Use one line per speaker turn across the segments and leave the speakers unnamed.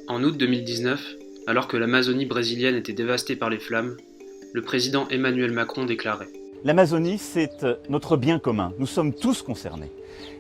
En août 2019, alors que l'Amazonie brésilienne était dévastée par les flammes, le président Emmanuel Macron déclarait :
L'Amazonie, c'est notre bien commun. Nous sommes tous concernés.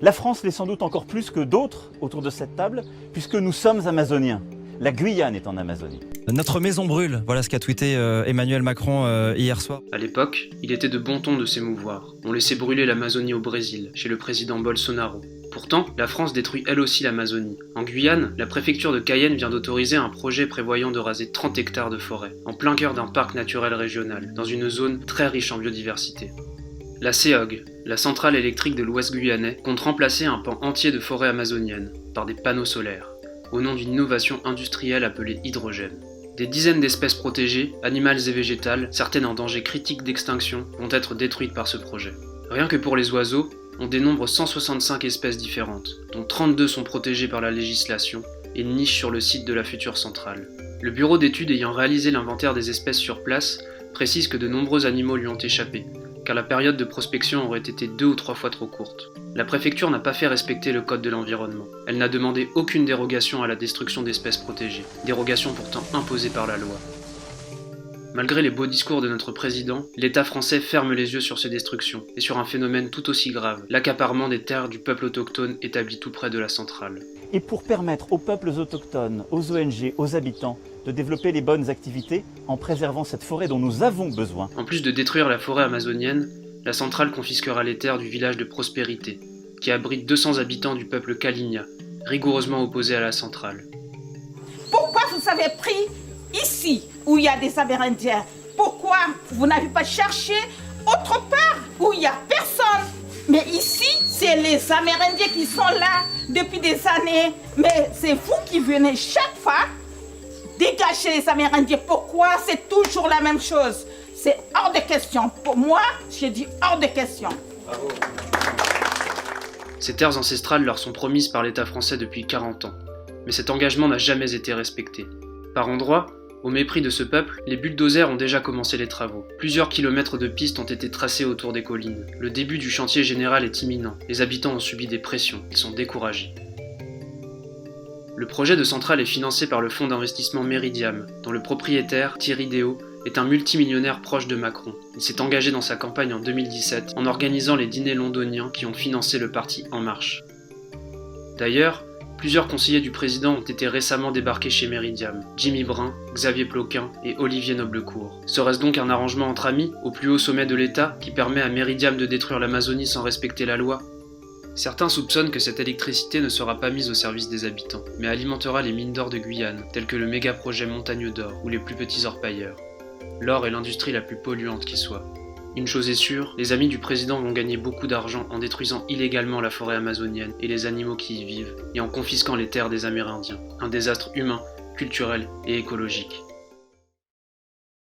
La France l'est sans doute encore plus que d'autres autour de cette table, puisque nous sommes amazoniens. La Guyane est en Amazonie.
Notre maison brûle, voilà ce qu'a tweeté Emmanuel Macron hier soir.
À l'époque, il était de bon ton de s'émouvoir. On laissait brûler l'Amazonie au Brésil, chez le président Bolsonaro. Pourtant, la France détruit elle aussi l'Amazonie. En Guyane, la préfecture de Cayenne vient d'autoriser un projet prévoyant de raser 30 hectares de forêt, en plein cœur d'un parc naturel régional, dans une zone très riche en biodiversité. La CEOG, la centrale électrique de l'Ouest guyanais, compte remplacer un pan entier de forêt amazonienne par des panneaux solaires, au nom d'une innovation industrielle appelée hydrogène. Des dizaines d'espèces protégées, animales et végétales, certaines en danger critique d'extinction, vont être détruites par ce projet. Rien que pour les oiseaux, on dénombre 165 espèces différentes, dont 32 sont protégées par la législation et nichent sur le site de la future centrale. Le bureau d'études ayant réalisé l'inventaire des espèces sur place précise que de nombreux animaux lui ont échappé, car la période de prospection aurait été 2 ou 3 fois trop courte. La préfecture n'a pas fait respecter le code de l'environnement. Elle n'a demandé aucune dérogation à la destruction d'espèces protégées, dérogation pourtant imposée par la loi. Malgré les beaux discours de notre président, l'État français ferme les yeux sur ces destructions et sur un phénomène tout aussi grave, l'accaparement des terres du peuple autochtone établi tout près de la centrale.
Et pour permettre aux peuples autochtones, aux ONG, aux habitants de développer les bonnes activités en préservant cette forêt dont nous avons besoin.
En plus de détruire la forêt amazonienne, la centrale confisquera les terres du village de Prospérité, qui abrite 200 habitants du peuple Kalinia, rigoureusement opposés à la centrale.
Pourquoi vous avez pris ici, où il y a des Amérindiens? Pourquoi vous n'avez pas cherché autre part, où il n'y a personne? Mais ici, c'est les Amérindiens qui sont là depuis des années. Mais c'est vous qui venez chaque fois dégager les Amérindiens. Pourquoi? C'est toujours la même chose. C'est hors de question. Pour moi, j'ai dit hors de question.
Bravo. Ces terres ancestrales leur sont promises par l'État français depuis 40 ans. Mais cet engagement n'a jamais été respecté. Par endroits, au mépris de ce peuple, les bulldozers ont déjà commencé les travaux. Plusieurs kilomètres de pistes ont été tracés autour des collines. Le début du chantier général est imminent. Les habitants ont subi des pressions. Ils sont découragés. Le projet de centrale est financé par le fonds d'investissement Meridiam, dont le propriétaire, Thierry Déaut, est un multimillionnaire proche de Macron. Il s'est engagé dans sa campagne en 2017 en organisant les dîners londoniens qui ont financé le parti En Marche. D'ailleurs, plusieurs conseillers du président ont été récemment débarqués chez Meridiam, Jimmy Brun, Xavier Ploquin et Olivier Noblecourt. Serait-ce donc un arrangement entre amis, au plus haut sommet de l'État, qui permet à Meridiam de détruire l'Amazonie sans respecter la loi ? Certains soupçonnent que cette électricité ne sera pas mise au service des habitants, mais alimentera les mines d'or de Guyane, telles que le méga-projet Montagne d'Or ou les plus petits orpailleurs. L'or est l'industrie la plus polluante qui soit. Une chose est sûre, les amis du président vont gagner beaucoup d'argent en détruisant illégalement la forêt amazonienne et les animaux qui y vivent, et en confisquant les terres des Amérindiens. Un désastre humain, culturel et écologique.